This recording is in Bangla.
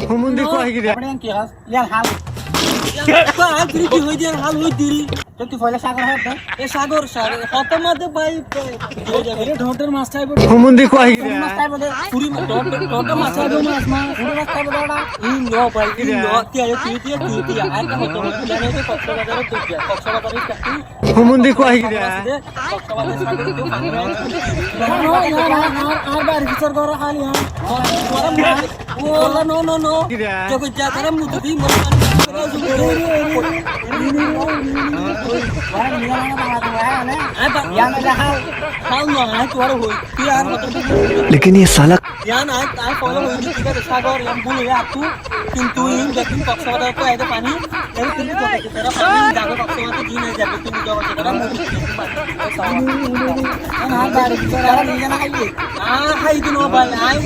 হুমুন্দি কয় কি রে কি হাস ইয়ার হাল কি হই দিয়া হাল হই দিল তুই পয়লা সাগর হাত এ সাগর সাগর কত মধ্যে ভাই ঢোটের মাছ খাইব হুমুন্দি কয় কি রে মাছ খাইব পুরি ঢোটের মাছ খাইব মাছ মা পুরি মাছ খাইব দাদা ই নো ভাই ই নো তুই আর কা হতো জানে তো কক্সবাজারে তুই যা কক্সবাজারে কাটি হুমুন্দি কয় কি রে কক্সবাজারে সাগর তো আর বাড়ি বিচার করা খালি হ্যাঁ নো নো নো জগৎ যা তারা মুদি দি মন लेकिन ये साला सागर কিন্তু দেখুন কক্সবাজার তো এত পানি তুমি যাবে কক্সবাজার দিন যাবে তুমি জগৎ খাই দিন ভাই